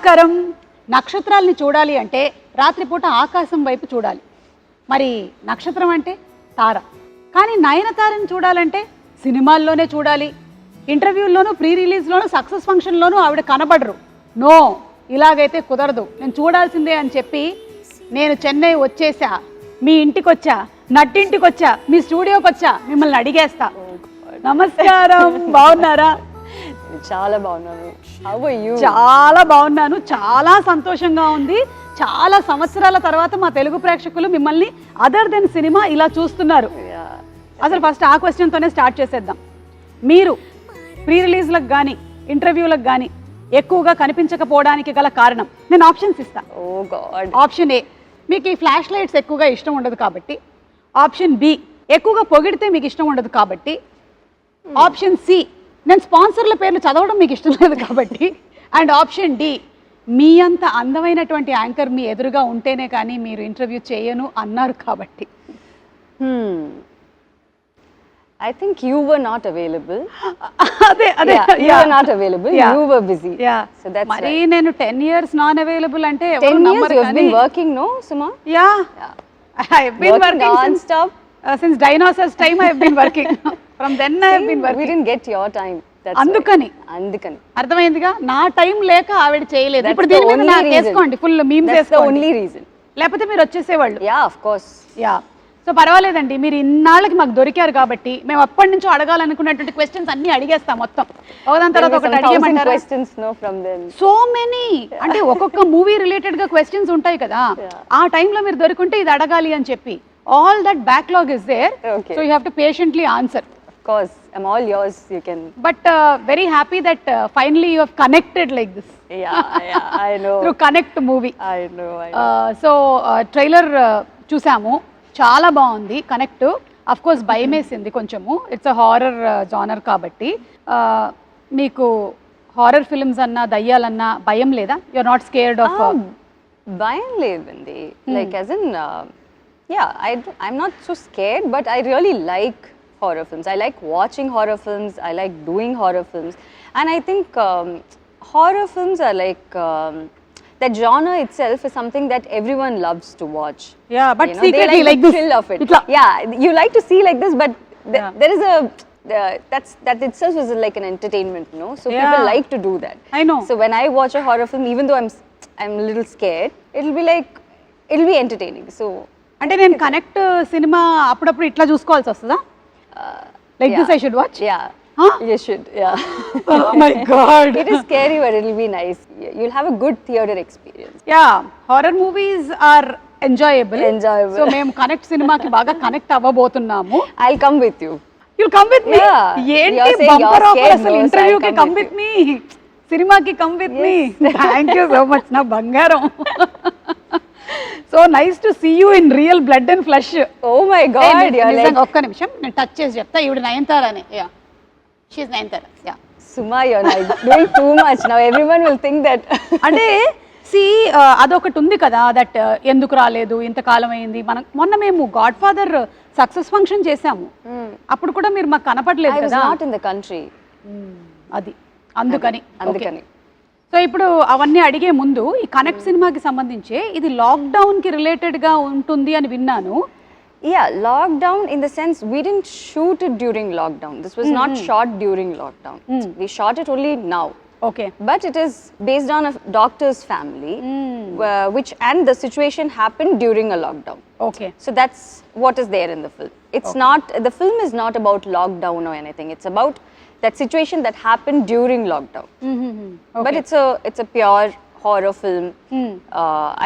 నమస్కారం. నక్షత్రాల్ని చూడాలి అంటే రాత్రిపూట ఆకాశం వైపు చూడాలి. మరి నక్షత్రం అంటే తార. కానీ నయనతారని చూడాలంటే సినిమాల్లోనే చూడాలి. ఇంటర్వ్యూల్లోనూ, ప్రీ రిలీజ్లోనూ, సక్సెస్ ఫంక్షన్లోనూ ఆవిడ కనబడరు. నో, ఇలాగైతే కుదరదు, నేను చూడాల్సిందే అని చెప్పి నేను చెన్నై వచ్చేసా, మీ ఇంటికి వచ్చా, నట్టింటికి వచ్చా, మీ స్టూడియోకి వచ్చా, మిమ్మల్ని అడిగేస్తా. నమస్కారం, బాగున్నారా? చాలా బాగున్నాను. How are you? చాలా బాగున్నాను, చాలా సంతోషంగా ఉంది. చాలా సంవత్సరాల తర్వాత మా తెలుగు ప్రేక్షకులు మిమ్మల్ని అదర్ దెన్ సినిమా ఇలా చూస్తున్నారు. అసలు ఫస్ట్ ఆ క్వశ్చన్తోనే స్టార్ట్ చేసేద్దాం. మీరు ప్రీ రిలీజ్లకు కానీ ఇంటర్వ్యూలకు కానీ ఎక్కువగా కనిపించకపోవడానికి గల కారణం నేను ఆప్షన్స్ ఇస్తాను. ఓ గాడ్. ఆప్షన్ ఏ, మీకు ఈ ఫ్లాష్ లైట్స్ ఎక్కువగా ఇష్టం ఉండదు కాబట్టి. ఆప్షన్ బి, ఎక్కువగా పొగిడితే మీకు ఇష్టం ఉండదు కాబట్టి. ఆప్షన్ సి, నేను స్పాన్సర్ల పేర్లు చదవడం మీకు ఇష్టం లేదు కాబట్టి. అండ్ ఆప్షన్ డి, మీ అంత అందమైనటువంటి యాంకర్ మీ ఎదురుగా ఉంటేనే కానీ మీరు ఇంటర్వ్యూ చేయను అన్నారు కాబట్టి. I think you were not available. అదే You were not available. You were busy. So that's మరి నేను 10 years నాన్ అవైలబుల్ అంటే 10 years you have been working, no, Suma? Yeah. I have been working non-stop. Since dinosaurs time I have been working. From then I have been working. We didn't get your time. అందుకని అర్థమైందిగా, నా time లేక ఆవిడ చేయలేదు. ఇప్పుడు దీని మీద నాకు వేసుకోండి, ఫుల్ మీమ్స్ వేసుకోండి. Only reason. లేకపోతే మీరు వచ్చేసేవాళ్ళు. Yeah, of course. Yeah, so పర్వాలేదండి, మీరు ఇన్నాళ్ళకి మాకు దొరికారు కాబట్టి మేము అప్పటి నుంచో అడగాలనుకున్నటువంటి క్వశ్చన్స్ అన్ని అడిగేస్తాం మొత్తం. ఒకదాని తర్వాత ఒకటి అడిగేమంటారు. సో మెనీ, అంటే ఒక్కొక్క మూవీ రిలేటెడ్ గా క్వశ్చన్స్ ఉంటాయి కదా, ఆ టైంలో మీరు దొరికింటే ఇది అడగాలి అని చెప్పి. All that backlog is there, so you have to patiently answer. Of course, I'm all yours. You can. But very happy that finally you have connected like this. Yeah, I know. Through Connect movie. I know. So trailer చూసాము, చాలా బాగుంది. Connect of course భయం వేసింది కొంచెము, it's a horror genre కాబట్టి. మీకు horror films అన్నా దయ్యాలన్నా భయం లేదా? You are not scared of? భయం లేదండి. Like as in yeah, I'm not so scared, but I really like horror films. I like watching horror films. I like doing horror films, and I think horror films are like that genre itself is something that everyone loves to watch. Yeah, but you know, secretly like the thrill of it. Yeah, you like to see like this, but there is a that itself is like an entertainment, you know. So people like to do that. I know. So when I watch a horror film, even though I'm a little scared, it'll be entertaining. So అంటే నేను connect cinema అప్పుడప్పుడు ఇట్లా చూసుకోవాల్సి వస్తుందా? Like this I should watch? Yeah. You should. Yeah. Oh my god. It is scary, but it'll be nice. You'll have a good theater experience. Yeah, horror movies are enjoyable. So మేము connect సినిమాకి బాగా connect అవ్వబోతున్నాము. I'll come with you. You'll come with me? ఏంటి bumper offer అసలు? ఇంటర్వ్యూకి come with me, సినిమాకి come with me. Thank you so much నా బంగారం. So nice to see you in real blood and flesh. Oh my god. నిజంగా ఒక్క నిమిషం నేను టచ్ చేసి చెప్తా. ఈవిడ నయనతారనే. Yeah, she's Nayanthara. Yeah. Suma, you're like doing too much now. Everyone will think that. అంటే సి అదొకటి ఉంది కదా, దట్ ఎందుకు రాలేదు, ఇంతకాలం అయింది. మనం మొన్న మేము గాడ్ ఫాదర్ సక్సెస్ ఫంక్షన్ చేసాము, అప్పుడు కూడా మీరు మాకు కనపడలేదు కదా. I was not in the country. అది అందుకని. సో ఇప్పుడు అవన్నీ అడిగే ముందు ఈ కనెక్ట్ సినిమాకి సంబంధించి ఇది లాక్డౌన్ కి రిలేటెడ్ గా ఉంటుంది అని విన్నాను. Yeah, lockdown in the sense we didn't shoot it during lockdown. This was not shot during lockdown. We shot it only now. Okay. But it is based on a doctor's family, which and the situation happened during a lockdown. Okay. So that's what is there in the film. It's not, the film is not about lockdown or anything. It's about that situation that happened during lockdown. Okay. But it's a pure horror film.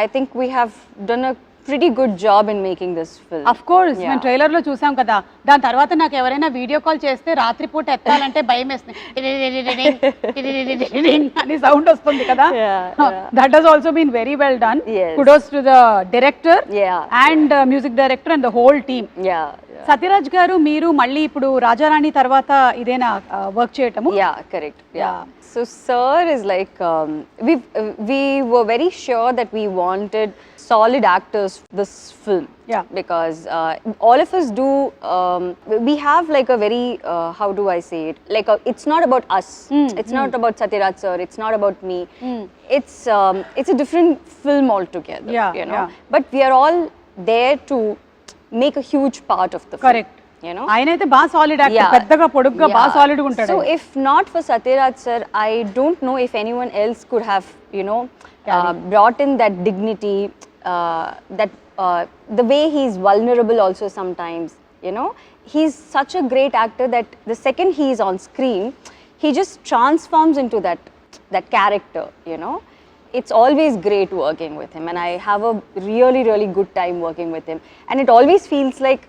I think we have done a pretty good job in making this film. Of course, నేను trailer లో చూసాం కదా. దాని తర్వాత నాకు ఎవరైనా video call చేస్తే రాత్రిపూట ఎత్తాలంటే భయం వేస్తుంది అని సౌండ్ వస్తుంది కదా. That has also been very well done. Kudos to the director and music director and the whole team. Sathyaraj garu మీరు మళ్ళీ ఇప్పుడు రాజారాణి తర్వాత ఇదేనా వర్క్ చేయటము? Yeah, correct. Yeah. So Sir is like we were very sure that we wanted solid actors for this film. Yeah. Because all of us do. We have like a very how do I say it? Like it's not about us. It's not about Satyaraj sir. It's not about me. It's a different film altogether. Yeah, You know. yeah. But we are all there to make a huge part of the film. Correct. You know. ఆయన అయితే బాగా solid actor, పెద్దగా పొడుగ్గా బాగా solid గా ఉంటాడు. So if not for Satyaraj sir, I don't know if anyone else could have, you know, brought in that dignity, that the way he's vulnerable also sometimes, you know. He's such a great actor that the second he is on screen, he just transforms into that character, you know. It's always great working with him, and I have a really, really good time working with him. And it always feels like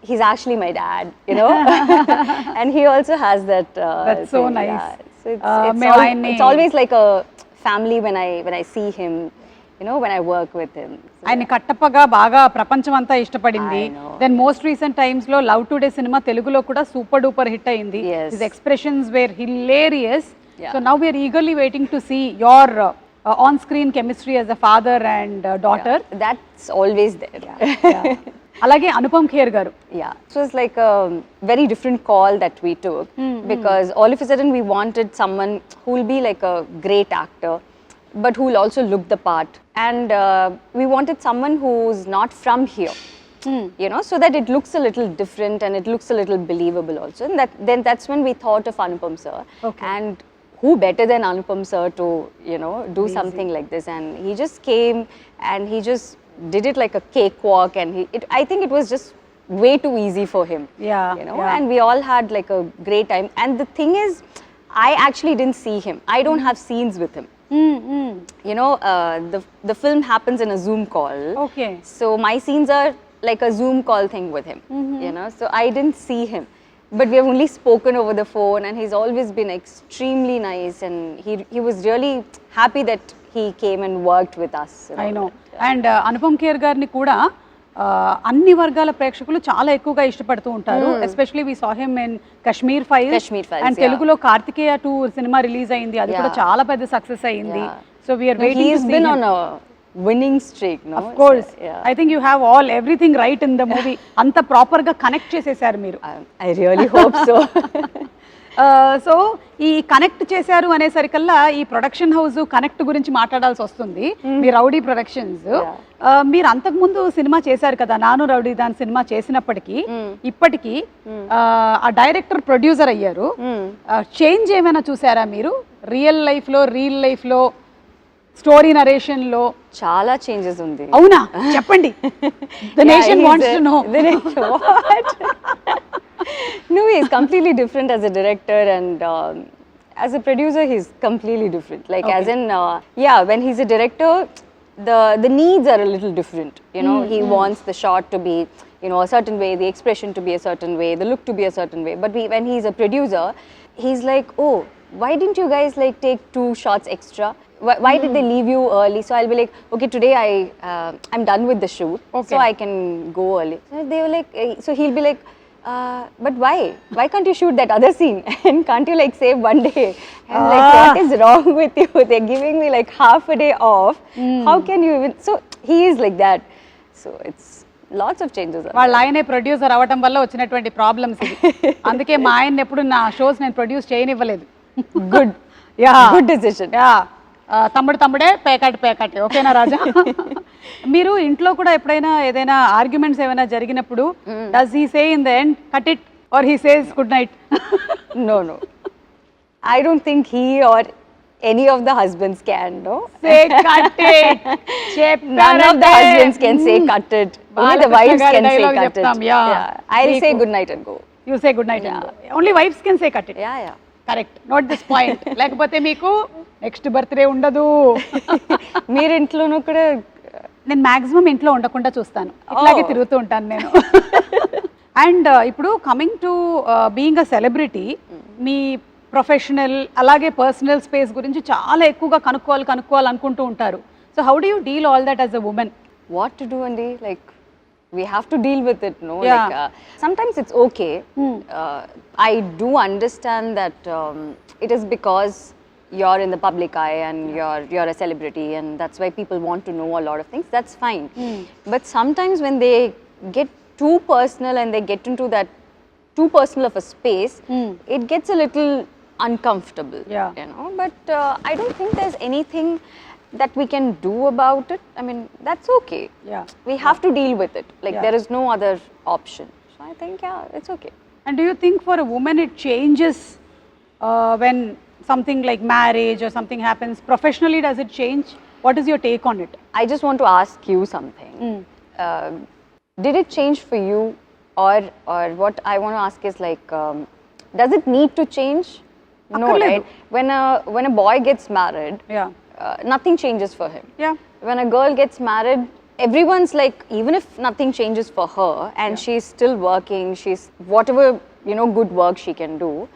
he's actually my dad, you know. And he also has that. That's so thing, nice. Yeah. So it's always like a family when I see him, you know, when I work with him. So, ఆయన కట్టప్పగా బాగా ప్రపంచం అంతా ఇష్టపడింది. Then most recent times లో love today సినిమా తెలుగులో కూడా super duper hit అయింది. His expressions were hilarious. So now we are eagerly waiting to see your on screen chemistry as a father and daughter. That's always there. అలాగే అనుపమ్ ఖేర్ గారు. It was like a very different call that we took, because all of a sudden we wanted someone who will be like a great actor but who will also look the part, and we wanted someone who's not from here, you know, so that it looks a little different and it looks a little believable also. And that's when we thought of Anupam sir. And who better than Anupam sir to, you know, do something like this? And he just came and he just did it like a cakewalk, and I think it was just way too easy for him. You know, and we all had like a great time. And the thing is, I actually didn't see him. I don't have scenes with him. You know, the film happens in a Zoom call. Okay. So my scenes are like a Zoom call thing with him. You know, so I didn't see him. But we have only spoken over the phone, and he's always been extremely nice, and he was really happy that he came and worked with us. I know. And Anupam Kher గారిని కూడా అన్ని వర్గాల ప్రేక్షకులు చాలా ఎక్కువగా ఇష్టపడుతూ ఉంటారు. Especially we saw him in Kashmir files, and తెలుగులో కార్తికేయ 2 సినిమా రిలీజ్ అయింది, అది కూడా చాలా పెద్ద సక్సెస్ అయింది. So we are waiting to see him. Winning streak, no? Of course. I think you have everything right in the movie. anta proper ga connect chesesaru meeru. I really hope so. So ఈ connect చేశారు అనేసరికల్లా ఈ production house connect గురించి మాట్లాడాల్సి వస్తుంది. మీ rowdy productions, మీరు అంతకుముందు cinema చేశారు కదా, నాను రౌడీ దాని సినిమా చేసినప్పటికీ ఇప్పటికీ ఆ డైరెక్టర్ ప్రొడ్యూసర్ అయ్యారు. చేంజ్ ఏమైనా చూసారా మీరు రియల్ లైఫ్ లో స్టోరీ నరేషన్ లో? చాలా చేంజెస్ ఉంది. అవునా, చెప్పండి. The nation wants to know. No, he is completely different as a director, and as a producer he's completely different. Like as in when he's a director, the needs are a little different, you know. He wants the shot to be, you know, a certain way, the expression to be a certain way, the look to be a certain way. But when he's a producer, he's like, oh, why didn't you guys like take 2 shots extra? Why did they leave you early? So I'll be like, okay, today I'm done with the shoot, so I can go early. So they were like, so he'll be like, but why can't you shoot that other scene, and can't you like save 1 day? I'm like, what is wrong with you? They're giving me like half a day off. How can you even? So he is like that. So it's lots of changes. వాళ్ళ ఆయనే producer అవ్వటం వల్ల వచ్చినటువంటి problems ఇది. అందుకే మా ఆయన ఎప్పుడు నా షోస్ నేను ప్రొడ్యూస్ చేయనివ్వలేదు. Good decision. తమ్ముడే పేకాటి. ఓకేనా రాజా? మీరు ఇంట్లో కూడా ఎప్పుడైనా ఏదైనా ఆర్గ్యుమెంట్స్ ఏమైనా జరిగినప్పుడు does he say in the end cut it, or he says good night? No, I don't think he or any of the husbands can, no? Say cut it. None of the husbands can say cut it. Only the wives can say cut it. I'll say good night and go. You say good night and go. Only wives can say cut it. Yeah. Correct, note this point. లేకపోతే మీకు next birthday ఉండదు. మీరు ఇంట్లోనూ కూడా? నేను maximum ఇంట్లో ఉండకుండా చూస్తాను, ఇట్లాగే తిరుగుతూ ఉంటాను నేను. అండ్ ఇప్పుడు coming to being a celebrity, మీ ప్రొఫెషనల్ అలాగే పర్సనల్ స్పేస్ గురించి చాలా ఎక్కువగా కనుక్కోవాలనుకుంటూ ఉంటారు. So how do you deal all that as a women? What to do అండి? Like we have to deal with it, no? Yeah. Like, sometimes it's okay. I do understand that it is because you're in the public eye and you're a celebrity, and that's why people want to know a lot of things. That's fine. But sometimes when they get too personal and they get into that too personal of a space, it gets a little uncomfortable. Yeah. You know, but I don't think there's anything that we can do about it. I mean, that's okay. Yeah. We have to deal with it. Like, Yeah. there is no other option. So I think, yeah, it's okay. And do you think for a woman it changes when something like marriage or something happens? Professionally, does it change? What is your take on it? I just want to ask you something. Did it change for you, or what I want to ask is like, does it need to change? No, right? When a boy gets married, Yeah. Nothing changes for him. Yeah. When a girl gets married, everyone's like, even if nothing changes for her and she's still working, she's whatever, you know, good work she can do,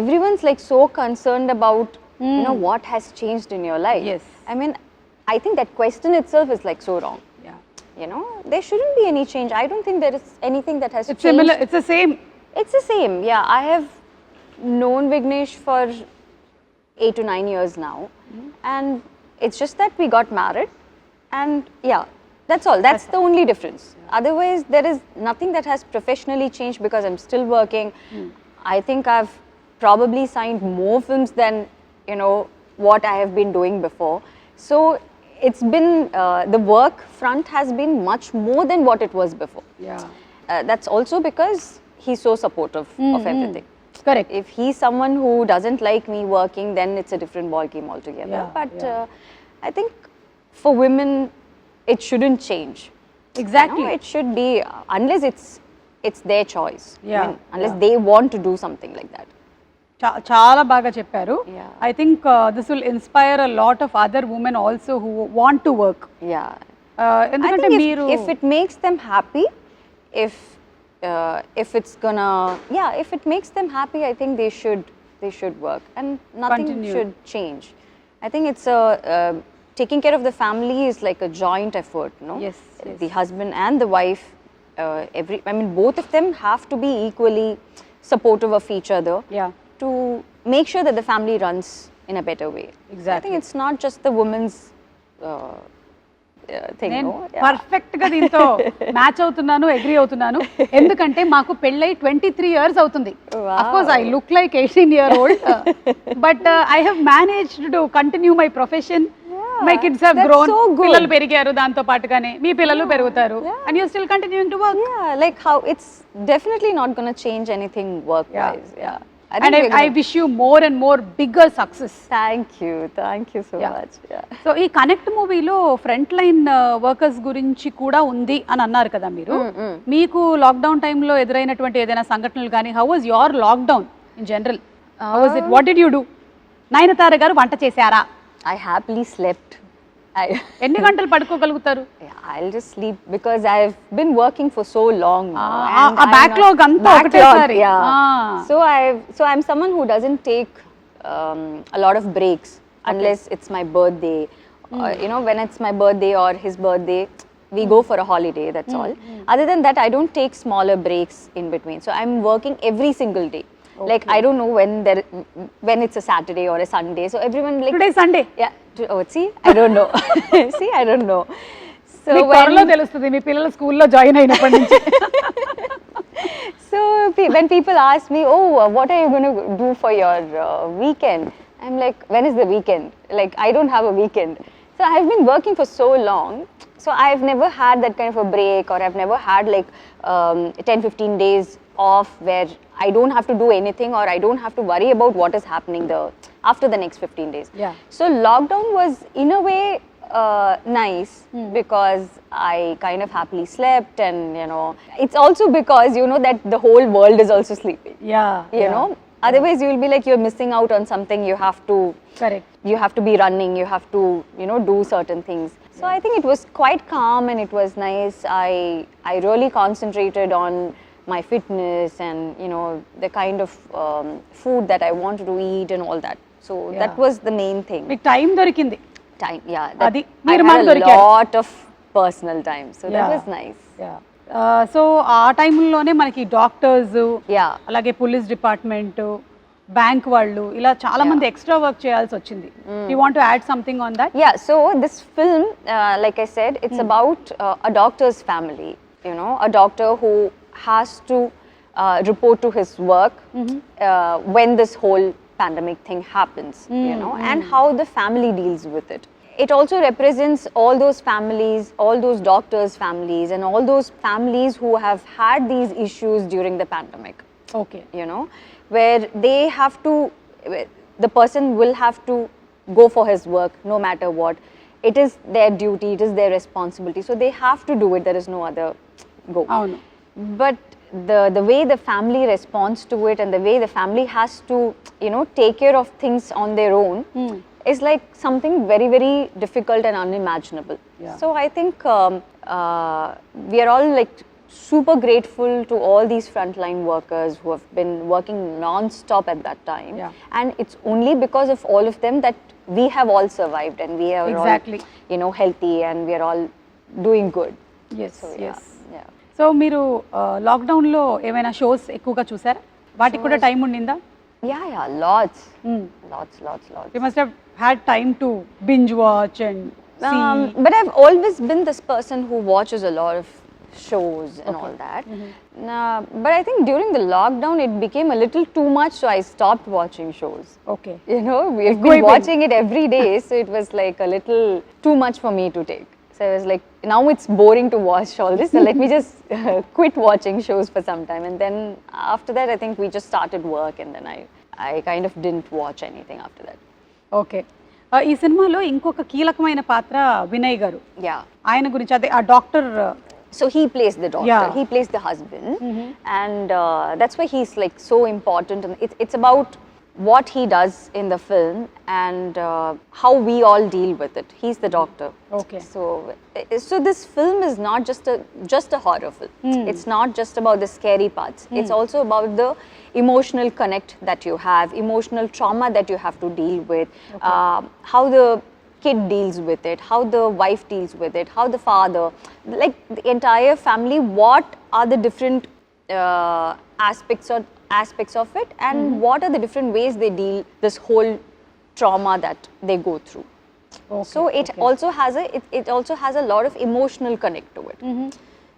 everyone's like so concerned about, you know, what has changed in your life. Yes. I mean, I think that question itself is like so wrong. Yeah. You know, there shouldn't be any change. I don't think there is anything that has It's changed. similar. It's the same. It's the same. Yeah, I have known Vignesh for 8 to 9 years now, and it's just that we got married, and yeah, that's all. That's the only difference. Otherwise, there is nothing that has professionally changed because I'm still working. I think I've probably signed more films than, you know, what I have been doing before. So it's been the work front has been much more than what it was before. Yeah. That's also because he's so supportive of everything. Correct. If he's someone who doesn't like me working, then it's a different ball game altogether. Yeah, But I think for women, it shouldn't change. Exactly. You know, it should be, unless it's their choice. Yeah, I mean, unless they want to do something like that. చాలా బాగా చెప్పారు. Yeah. I think this will inspire a lot of other women also who want to work. Yeah. I ఎందుకంటే think మీరు if it makes them happy, if it's gonna, if it makes them happy, I think they should work, and nothing Continue. should change. I think it's taking care of the family is like a joint effort, no? Yes, yes. The husband and the wife, both of them have to be equally supportive of each other. Yeah. To make sure that the family runs in a better way. Exactly. I think it's not just the woman's thing, నేను no? Yeah. Perfect గా దీంతో match అవుతున్నాను, agree అవుతున్నాను. ఎందుకంటే మాకు పెళ్ళై 23 years అవుతుంది. Wow. Of course I look like 18-year-old, but I have managed to continue my profession. My kids have that's grown. so good. పిల్లలు పెరిగారు దాంతో పాటుగానే, మీ పిల్లలు పెరుగుతారు. And you're still continuing to work. Yeah, like how it's definitely not going to change anything work-wise. Yeah. I think And we're I gonna- wish you more and more bigger success. Thank you so Yeah. much. Yeah. So ఈ connect మూవీలో front line workers గురించి కూడా ఉంది అని అన్నారు కదా మీరు. మీకు లాక్డౌన్ టైంలో ఎదురైనటువంటి ఏదైనా సంఘటనలు కానీ, how was your lockdown in general? How was it? What did you do? Nayanthara గారు వంట చేశారా? I happily slept. ఎన్ని గంటలు పడుకోగలుగుతారు? I'll just sleep because I've been working for so long now. And ఆ I'm backlog not- అంతా backlog, ఒకటేసారి. yeah. So I'm someone who doesn't take a lot of breaks unless it's my birthday. You know, when it's my birthday or his birthday, we go for a holiday, that's all. Other than that, I don't take smaller breaks in between. So I'm working every single day. Like, I don't know when it's a Saturday or a Sunday. So everyone like, today Sunday. yeah. See, I don't know. See, I don't know. So త్వరలో తెలుస్తుంది మీ పిల్లలు స్కూల్లో join అయినప్పటి నుంచి. So when people ask me, oh, what are you going to do for your weekend? I'm like, when is the weekend? Like, I don't have a weekend. So I've been working for so long. So I've never had that kind of a break, or I've never had like 10-15 days off where I don't have to do anything, or I don't have to worry about what is happening after the next 15 days. Yeah. So lockdown was in a way nice because I kind of happily slept, and you know, it's also because you know that the whole world is also sleeping. Yeah. You know, otherwise you will be like you're missing out on something. You have to Correct. you have to be running, you have to, you know, do certain things. So I think it was quite calm and it was nice. I really concentrated on my fitness and, you know, the kind of food that I wanted to eat and all that. So that was the main thing. మీకు time దొరికింది. Time, yeah. Adi, I మీరు had మాకు a దొరికారు. lot of personal time. So that was nice. Yeah. So ఆ టైంలోనే మనకి doctors, Yeah. అలాగే police department, bank వాళ్ళు ఇలా చాలా మంది ఎక్స్ట్రా వర్క్ చేయాల్సి వచ్చింది. You want to add something on that? Yeah, so this film, like I said, it's about a doctor's family, you know, a doctor who has to report to his work when this whole pandemic thing happens, you know, and how the family deals with it. It also represents all those families, all those doctors' families, and all those families who have had these issues during the pandemic. Okay. You know, where they have to, the person will have to go for his work no matter what. It is their duty, it is their responsibility, so they have to do it. There is no other go. అవును. But the way the family responds to it, and the way the family has to, you know, take care of things on their own, is like something very, very difficult and unimaginable. Yeah. So I think we are all like super grateful to all these frontline workers who have been working non-stop at that time. Yeah. And it's only because of all of them that we have all survived, and we are Exactly. all, you know, healthy, and we are all doing good. Yes So yeah, yes. yeah. So మీరు లాక్డౌన్లో ఏమైనా shows ఎక్కువగా చూసారా? వాటికి కూడా time ఉండిందా? Yeah, lots. Lots. You must have had time to binge watch and But I've always been this person who watches a lot of shows and all that. But I think during the lockdown it became a little too much, so I stopped watching shows. Okay. You know, we've been watching it every day, so it was like a little too much for me to take. So I was like, now it's boring to watch all this, so let me just quit watching shows for some time. And then after that, I think we just started work, and then I kind of didn't watch anything after that. Okay. ఈ సినిమాలో ఇంకొక కీలకమైన పాత్ర వినయ్ గారు. Yeah. ఆయన గురించి అదే ఆ doctor. So he plays the doctor, Yeah. he plays the husband, and that's why he's like so important. And it's about what he does in the film, and how we all deal with it. He's the doctor. Okay. So this film is not just a horror film. It's not just about the scary parts. It's also about the emotional connect that you have, emotional trauma that you have to deal with, how the kid deals with it, how the wife deals with it, how the father, like the entire family, what are the different aspects of it, and what are the different ways they deal this whole trauma that they go through. Okay, So it also has a lot of emotional connect to it.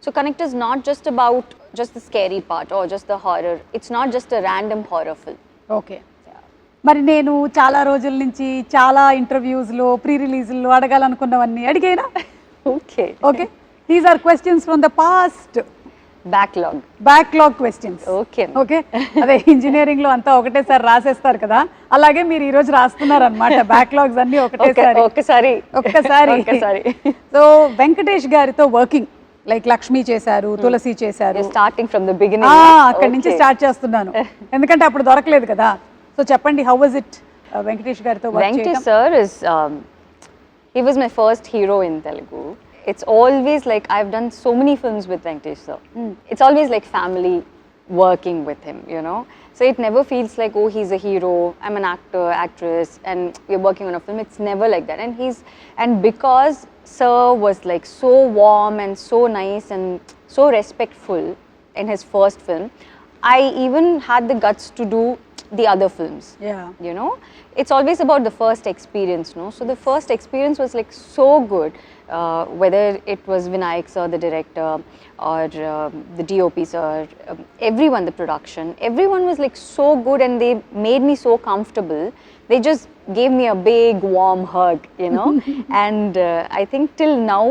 So connect is not just about just the scary part or just the horror. It's not just a random horror film. Okay. మరి నేను చాలా రోజుల నుంచి చాలా ఇంటర్వ్యూస్లో pre రిలీజ్లో అడగాలనుకున్నవన్నీ అడిగేనా? Okay. Okay. These are questions from the past. Backlog questions. Okay. Okay. అదే ఇంజనీరింగ్లో అంతా ఒకటేసారి రాసేస్తారు కదా, అలాగే మీరు ఈరోజు రాస్తున్నారు అనమాట బ్యాక్లాగ్స్ అన్ని ఒక్కసారి. సో వెంకటేష్ గారితో వర్కింగ్, లైక్ లక్ష్మి చేశారు, తులసి చేశారు. Starting from the beginning. అక్కడి నుంచి స్టార్ట్ చేస్తున్నాను, ఎందుకంటే అప్పుడు దొరకలేదు కదా. సో చెప్పండి, హౌ వాజ్ ఇట్ వెంకటేష్ గారితో వర్క్ చేయడం? Venkatesh sir is he was my first hero in Telugu. It's always like I've done so many films with Venkatesh sir. It's always like family working with him, you know. So it never feels like, oh, he's a hero, I'm an actor, actress, and we're working on a film. It's never like that. And because sir was like so warm and so nice and so respectful in his first film, I even had the guts to do the other films. Yeah. You know, it's always about the first experience, no? So the first experience was like so good, whether it was Vinayak sir, the director, or the DOP sir, everyone, the production, everyone was like so good, and they made me so comfortable. They just gave me a big warm hug, you know. And I think till now,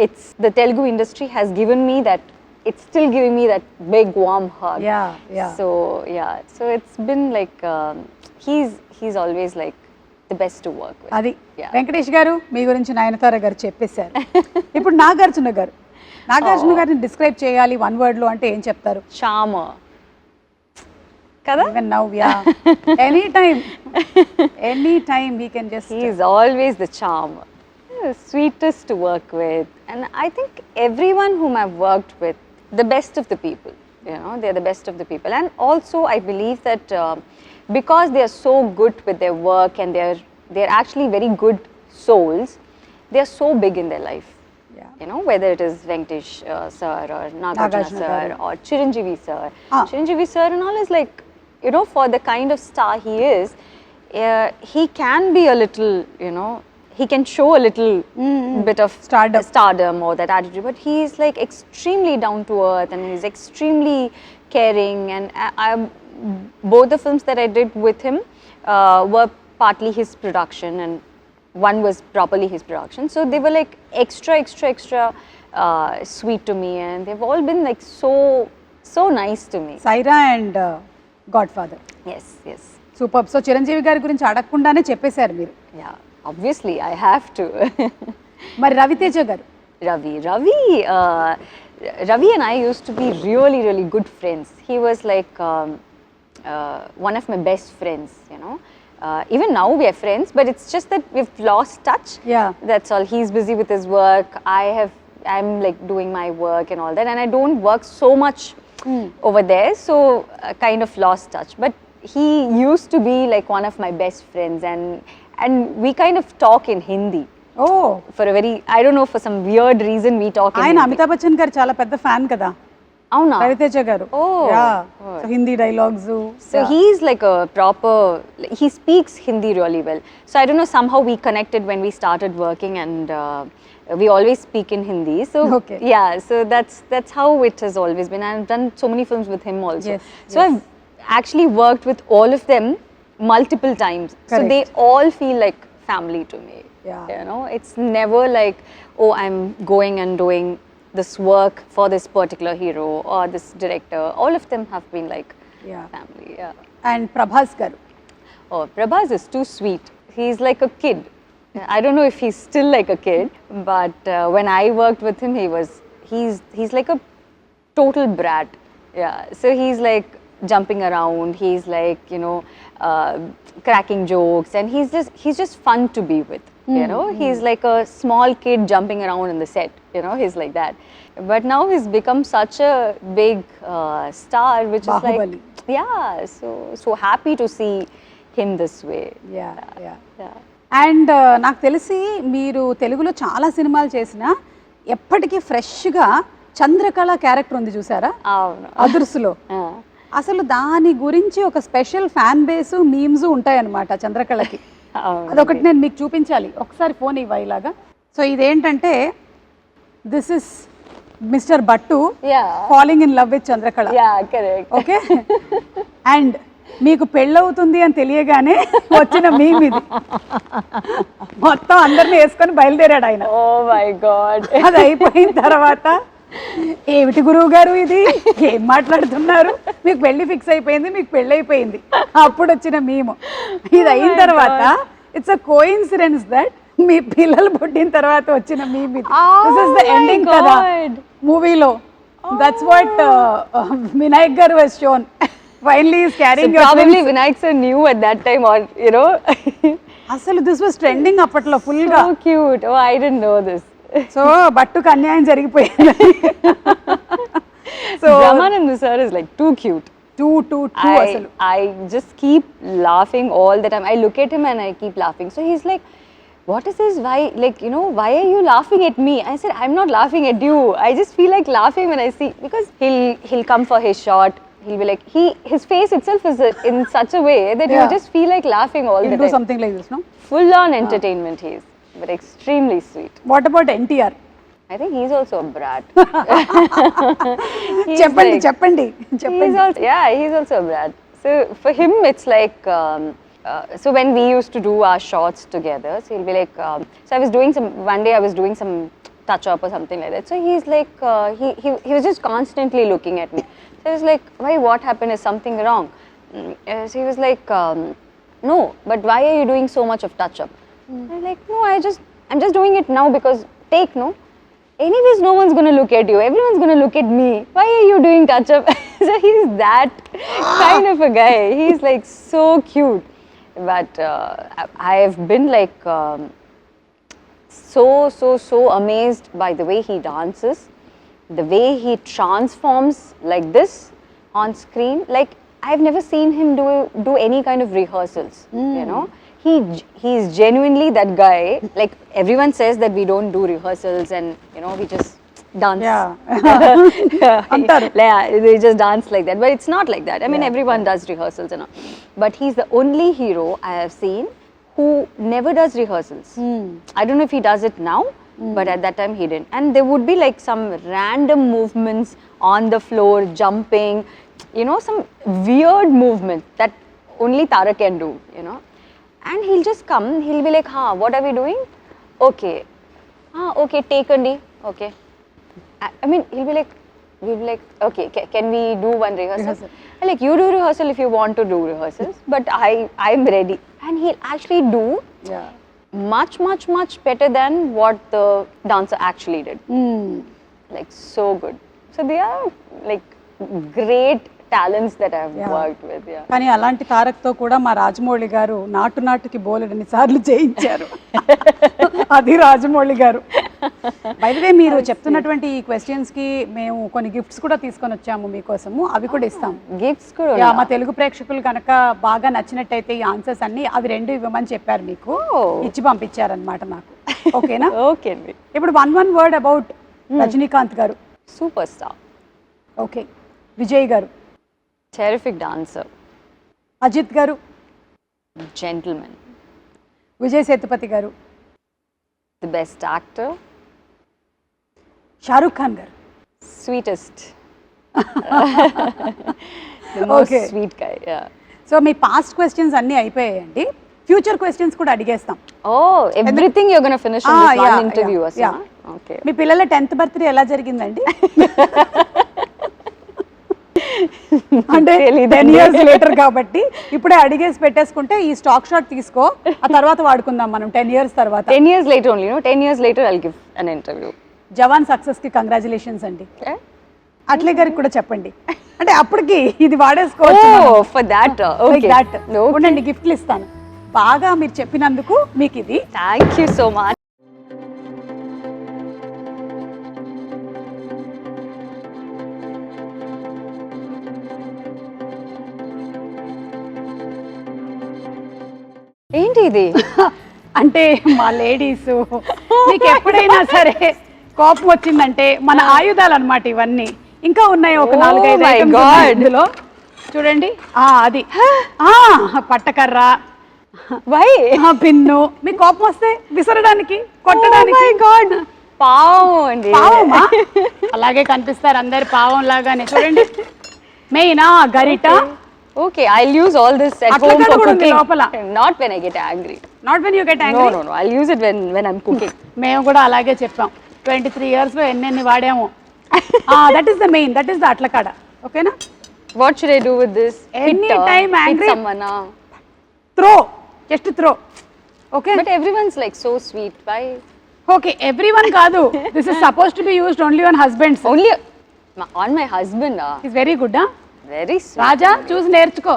it's the Telugu industry has given me that. It's still giving me that big warm hug. Yeah. So it's been like he's always like the best to work with. అది వెంకటేష్ గారు మీ గురించి నయనతార గారు చెప్పేశారు. ఇప్పుడు నాగార్జున గారిని describe చేయాలి one word లో అంటే ఏం చెప్తారు? Charmer. Kada? Even now, yeah. Anytime he can just. He is always the charmer. The sweetest to work with, and I think everyone whom I've worked with, the best of the people, you know, they're the best of the people. And also I believe that because they are so good with their work, and they're actually very good souls, they are so big in their life. Yeah. You know, whether it is Venkatesh sir or Nagarjuna sir garu. or Chiranjeevi sir. Ah. Chiranjeevi sir and all is like, you know, for the kind of star he is, he can be a little, you know, he can show a little bit of stardom or that attitude, but he is like extremely down to earth and he's extremely caring. And both the films that I did with him were partly his production and one was properly his production. So they were like extra sweet to me, and they've all been like so nice to me. Saira and Godfather. Yes. Super. So Chiranjeevi గారి గురించి అడగకుండానే చెప్పేశారు మీరు. Yeah, obviously I have to. మరి రవితేజ గారు? Ravi and I used to be really good friends. He was like one of my best friends, you know. Even now we are friends, but it's just that we've lost touch. Yeah. That's all. He's busy with his work. I'm like doing my work and all that, and I don't work so much over there, so kind of lost touch. But he used to be like one of my best friends, and we kind of talk in Hindi. Oh. For a very, I don't know, for some weird reason we talk in ఆయన Hindi. Amitabh Bachchan గారు చాలా పెద్ద fan కదా అవునా? రవితేజ గారు. So Hindi dialogues. So he's like a proper, he speaks Hindi really well. So I don't know, somehow we connected when we started working, and we always speak in Hindi. So Okay. yeah, so that's how it has always been. I've done so many films with him also. Yes, So I've actually worked with all of them multiple times. Correct. So they all feel like family to me. Yeah. You know, it's never like, oh, I'm going and doing this work for this particular hero or this director. All of them have been like family. Yeah. And Prabhas గారు? Oh, Prabhas is too sweet. He's like a kid. I don't know if he's still like a kid, but when I worked with him, he's like a total brat. Yeah. So he's like jumping around. He's like, you know, cracking jokes, and he's just fun to be with. You know, he's like a small kid jumping around in the set. You know, he's like that. But now he's become such a big star, which Bahubali. is like, yeah. So happy to see him this way. Yeah. And నాకు తెలిసి మీరు తెలుగులో చాలా సినిమాలు చేసినా ఎప్పటికీ ఫ్రెష్గా Chandrakala character ఉంది చూసారా అవును. అదుర్సులో? అసలు దాని గురించి ఒక స్పెషల్ ఫ్యాన్ బేస్ మీమ్స్ ఉంటాయన్నమాట చంద్రకళకి. అదొకటి నేను మీకు చూపించాలి. ఒకసారి ఫోన్ ఇవ్వ ఇలాగా. సో ఇదేంటంటే this is mister Battu falling in love with Chandrakala. Okay. And మీకు పెళ్ళవుతుంది అని తెలియగానే వచ్చిన మీమ్ ఇది. మొత్తం అందరిని వేసుకొని బయలుదేరాడు ఆయన. Oh my god. అది అయిపోయిన తర్వాత ఏమిటి గురువు గారు ఇది, ఏం మాట్లాడుతున్నారు, మీకు పెళ్లి ఫిక్స్ అయిపోయింది, మీకు పెళ్ళి అయిపోయింది, అప్పుడు వచ్చిన మేము. ఇది అయిన తర్వాత ఇట్స్ అ కోఇన్సిడెన్స్ దట్ మీ పిల్లలు పుట్టిన తర్వాత వచ్చిన మేము ఇది. దిస్ ఇస్ ద ఎండింగ్ కదా మూవీలో. దట్స్ వాట్ వినాయక్ గారు was shown. Finally is carrying your probably Vinayak sir knew at that time, or you know. అసలు దిస్ వాస్ ట్రెండింగ్ అప్పట్లో ఫుల్ గా. So cute. Oh, I didn't know this. So బట్టుకు అన్యాయం జరిగిపోయింది. So Ramanand sir is like too cute. Too అసలు. I just keep laughing all the time. I look at him and I keep laughing. So he's like, what is this? Why, like, you know, why are you laughing at me? I said, I'm not laughing at you. I just feel like laughing when I see, because he'll come for his shot. He'll be like, his face itself is in such a way that you just feel like laughing all the time. He'll do something like this, no? Full on entertainment he is, but extremely sweet. What about NTR? I think he's also a brat. చెప్పండి. He's also a brat. So for him it's like, so when we used to do our shots together, so he'll be like, so one day I was doing some touch up or something like that. So he's like, he was just constantly looking at me. So I was like, why, what happened? Is something wrong? So he was like, no, but why are you doing so much of touch up? I was like, no, I'm just doing it now because take, no? Anyways, no one's going to look at you. Everyone's going to look at me. Why are you doing touch up? So he's that kind of a guy. He's like so cute. But I've been like so amazed by the way he dances, the way he transforms like this on screen. Like, I've never seen him do any kind of rehearsals. You know, he's genuinely that guy. Like everyone says that we don't do rehearsals and we just dance. They just dance like that, but it's not like that. I mean, everyone does rehearsals and all, but he's the only hero I have seen who never does rehearsals. I don't know if he does it now, but at that time he didn't. And there would be like some random movements on the floor, jumping, some weird movement that only Tara can do, and he'll just come, he'll be like, what are we doing? Okay, okay, take Andi, okay. I mean, we'll be like, okay, can we do one rehearsal? Like, you do rehearsal if you want to do rehearsals, but I'm ready. And he'll actually do much, much, much better than what the dancer actually did. Like, so good. So they are like great talents that I've worked with. కానీ అలాంటి తారక్తో కూడా మా రాజమౌళి గారు నాటుకి బోలెడన్ని సార్లు చేయించారు. అది రాజమౌళి గారు. బై ది వే, మీరు చెప్తున్నటువంటి ఈ క్వశ్చన్స్ కి మేము కొన్ని గిఫ్ట్స్ కూడా తీసుకొని వచ్చాము మీకోసము, అవి కూడా ఇస్తాం. గిఫ్ట్స్ కూడా మా తెలుగు ప్రేక్షకులు కనుక బాగా నచ్చినట్టయితే ఈ ఆన్సర్స్ అన్ని అవి 2 ఇవ్వమని చెప్పారు, మీకు ఇచ్చి పంపించారనమాట నాకు. ఓకేనా? ఓకే అండి. ఇప్పుడు one వర్డ్ అబౌట్ రజనీకాంత్ గారు. Super star. ఓకే. విజయ్ గారు. Terrific dancer. అజిత్ గారు. జెంటిల్మెన్. విజయ్ సేతుపతి గారు. The best actor. Shah Rukh Khan గారు. Sweetest. The most sweet guy. So మీ పాస్ట్ క్వశ్చన్స్ అన్నీ అయిపోయాయండి. ఫ్యూచర్ క్వశ్చన్స్ కూడా అడిగేస్తాం. Everything you are gonna finish in this one interview. Okay. మీ పిల్లల 10th బర్త్డే ఎలా జరిగిందండి? అంటే 10 years లేటర్ కాబట్టి ఇప్పుడే అడిగేసి పెట్టేసుకుంటే ఈ స్టాక్ షాట్ తీసుకో, ఆ తర్వాత వాడుకుందాం మనం 10 years తర్వాత. 10 years later only, 10 years later I'll give an interview. Jawan success కి కంగ్రాచులేషన్స్ అండి. అట్లే గారికి కూడా చెప్పండి, అంటే అప్పటికి ఇది వాడేసుకోవచ్చు. For that. ఓకే, దట్ ఉండండి, గిఫ్ట్లు ఇస్తాను. బాగా మీరు చెప్పినందుకు మీకు ఇది. Thank you so much. ఏంటి ఇది? అంటే మా లేడీస్ మీకు ఎప్పుడైనా సరే కోపం వచ్చిందంటే మన ఆయుధాలు అన్నమాట ఇవన్నీ. ఇంకా ఉన్నాయి ఒక 4-5 ఇందులో చూడండి. అది పట్టకర్ర, పిన్ను, మీ కోపం వస్తే విసరడానికి, కొట్టడానికి. పావం అండి. పావమా? అలాగే కనిపిస్తారు అందరు పావం లాగానే. చూడండి, మెయిన్ గరిట. Okay, I'll use all this at home for cooking. Not when I get angry. Not when you get angry? No. I'll use it when I'm cooking. మేము కూడా అలాగే చెప్పాం. 23 years లో ఎన్ని వాడాము. That is the main, that is the అట్లకాడ. ఓకేనా? What should I do with this? Anytime angry. Hit someone. Throw. Just throw. Okay? But everyone's like so sweet. Why? Okay, everyone కాదు. This is supposed to be used only on husbands. Only on my husband. He's very good, huh? Very sweet. Raja, choose నేర్చుకో.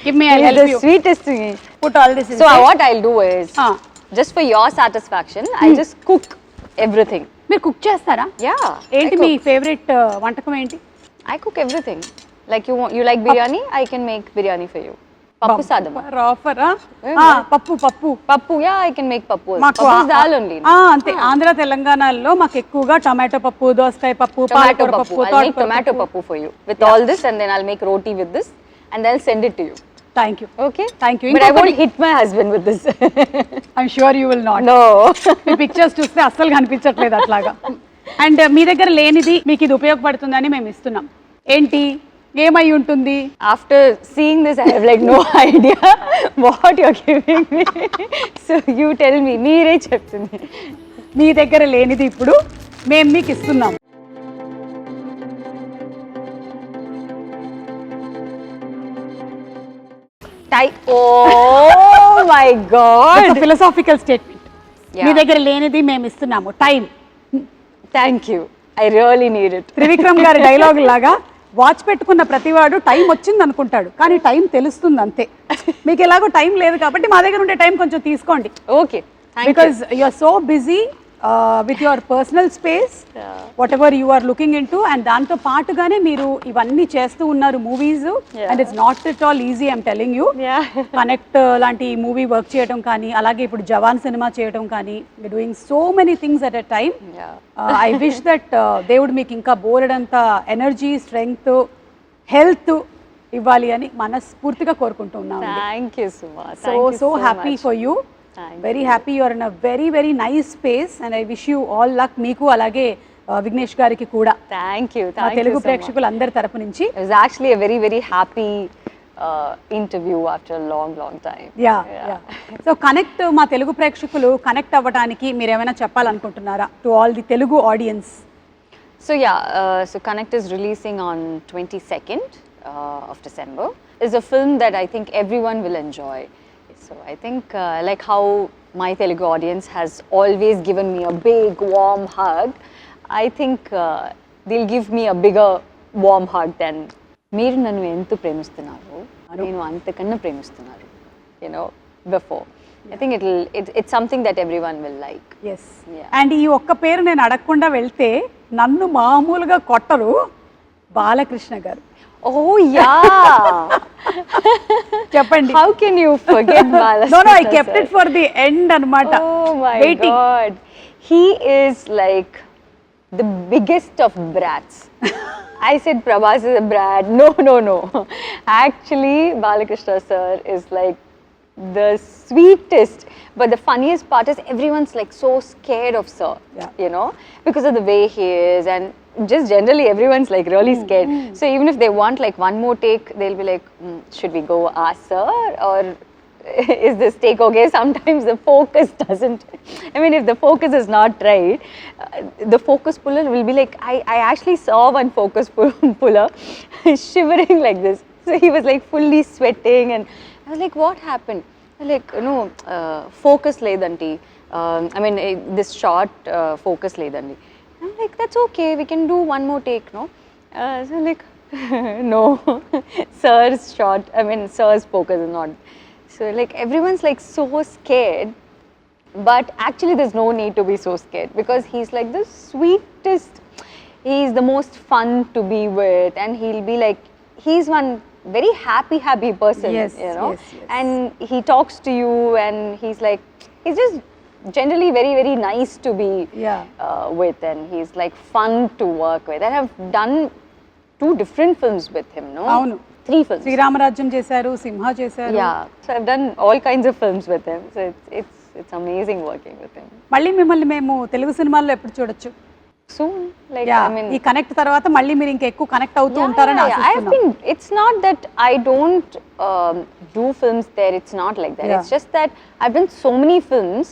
Give me, I'll help you. The sweetest thing. Put all this in. So what I'll do is, just for your satisfaction, I'll just cook everything. మీరు cook చేస్తారా? Yeah. ఏంటి మీ favourite వంటకం ఏంటి? I cook everything. Like you like biryani, I can make biryani for you. Pappu sadam. Offer, పప్పు. Yeah, I can make pappu. Pappu is dal only. అంతే. ఆంధ్ర తెలంగాణలో మాకు ఎక్కువగా టమాటో పప్పు, దోసకాయ పప్పు, పాలకూర పప్పు. I'll make tomato pappu for you with all this, and then I'll make roti with this, and I'll send it to you. Thank you. Okay? Thank you. But I won't hit my husband with this. I'm sure you will not. No. Me pictures చూస్తే అస్సలు కనిపించట్లేదు అట్లాగా. And మీ దగ్గర లేనిది మీకు ఇది ఉపయోగపడుతుందని మేము ఇస్తున్నాం. ఏంటి, ఏమై ఉంటుంది? After seeing this, I have like no idea what you're giving me. So you tell me. మీరే చెప్తుంది. మీ దగ్గర లేనిది ఇప్పుడు మేము మీకు ఇస్తున్నాం. Oh my God! It's a philosophical statement. మీ దగ్గర లేనిది మేము ఇస్తున్నాము. Time. Thank you. I really need it. Trivikram గారి డైలాగ్ లాగా, వాచ్ పెట్టుకున్న ప్రతివాడు టైం వచ్చింది అనుకుంటాడు, కానీ టైం తెలుస్తుంది అంతే. మీకు ఎలాగో టైం లేదు కాబట్టి మా దగ్గర ఉండే టైం కొంచెం తీసుకోండి. Okay. Because you are so busy with your personal space, whatever you are looking into, and దాంతో పాటుగానే మీరు ఇవన్నీ చేస్తూ ఉన్నారు movies, and it's not at all easy, I'm telling you. Connect లాంటి మూవీ వర్క్ చేయడం కానీ, అలాగే ఇప్పుడు జవాన్ సినిమా చేయడం కానీ, doing so many things at a time. I wish that దేవుడు మీకు ఇంకా బోలెడంత ఎనర్జీ, స్ట్రెంగ్త్, హెల్త్ ఇవ్వాలి అని మనస్ఫూర్తిగా కోరుకుంటూ ఉన్నాను. Thank you Suma. So happy for you, very happy. You're in a very very nice space and I wish you all luck. మీకు అలాగే విఘ్నేష్ గారికి కూడా థ్యాంక్ యూ. తెలుగు ప్రేక్షకులు అందరి తరపు నుంచి. It was actually a very very happy interview after a long time. Yeah. So connect, మా తెలుగు ప్రేక్షకులు కనెక్ట్ అవ్వడానికి మీరు ఏమైనా చెప్పాలనుకుంటున్నారా to all the Telugu audience? So so Connect is releasing on 22nd of December. It's a film that I think everyone will enjoy. So I think like how my Telugu audience has always given me a big warm hug, I think they'll give me a bigger warm hug than మీరు నన్ను ఎంత ప్రేమిస్తున్నారు, నేను అంతకన్నా ప్రేమిస్తున్నారు, you know, before. I think it's something that everyone will like. Yes. And ఈ ఒక్క పేరు నేను అడగకుండా వెళ్తే నన్ను మామూలుగా కొట్టరు, బాలకృష్ణ గారు. Oh yeah. చెప్పండి. How can you forget Balakrishna? No, I kept it for the end anamata. Oh my God. He is like the biggest of brats. I said Prabhas is a brat. No. Actually, Balakrishna sir is like the sweetest. But the funniest part is everyone's like so scared of sir, you know, because of the way he is, and just generally everyone's like really scared. So even if they want like one more take, they'll be like, should we go ask sir, or is this take okay? Sometimes the focus doesn't, I mean, if the focus is not right, the focus puller will be like, I actually saw one focus puller shivering like this. So he was like fully sweating, and I was like, what happened? Like, no, focus ledanti. I mean, this short focus ledanti. I'm like, that's okay, we can do one more take, no? So like, no, sir's shot, I mean, sir's focus is not. So like, everyone's like so scared, but actually there's no need to be so scared, because he's like the sweetest, he's the most fun to be with, and he'll be like, he's one very happy person, you know. Yes. And he talks to you, and he's like, he's just generally very very nice to be with, and he's like fun to work with. And I've done 2 different films with him, no? Avunu. 3 films. Sri Rama Rajyam చేశారు, సింహ చేశారు. Yeah, so I've done all kinds of films with him. So it's amazing working with him. మళ్ళీ మిమ్మల్ని మేము తెలుగు సినిమాల్లో ఎప్పుడు చూడొచ్చు? Soon, like I mean, ఈ connect తర్వాత మళ్ళీ మీరు ఇంకా ఎక్కువ కనెక్ట్ అవుతూ ఉంటారని ఆశిస్తున్నాను. It's not that I don't do films there, it's not like that. It's just that I've done so many films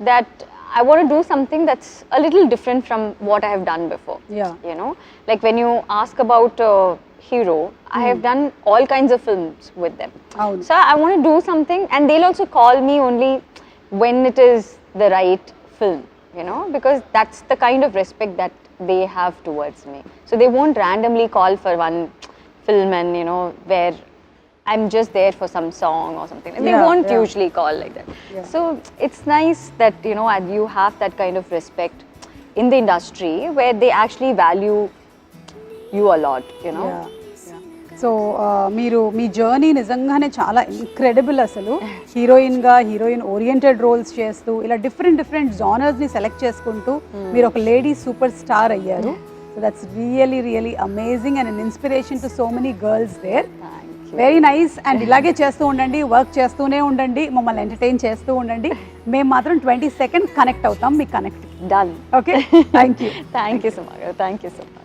that I want to do something that's a little different from what I have done before. You know, like when you ask about Hero, I have done all kinds of films with them. So I want to do something, and they'll also call me only when it is the right film, you know, because that's the kind of respect that they have towards me. So they won't randomly call for one film and, you know, where I'm just there for some song or something. They won't usually call like that. So it's nice that, you know, you have that kind of respect in the industry where they actually value you a lot, you know. So మీరు మీ journey నిజంగానే చాలా incredible. అసలు హీరోయిన్గా heroine oriented roles చేస్తూ ఇలా different జానర్స్ని select చేసుకుంటూ మీరు ఒక లేడీ సూపర్ స్టార్ అయ్యారు. So that's really amazing and an inspiration to so many girls there. Very nice. And ఇలాగే చేస్తూ ఉండండి, వర్క్ చేస్తూనే ఉండండి, మమ్మల్ని ఎంటర్టైన్ చేస్తూ ఉండండి. మేము మాత్రం 22nd కనెక్ట్ అవుతాం, మీకు connect done. Okay, thank you. Thank you so much.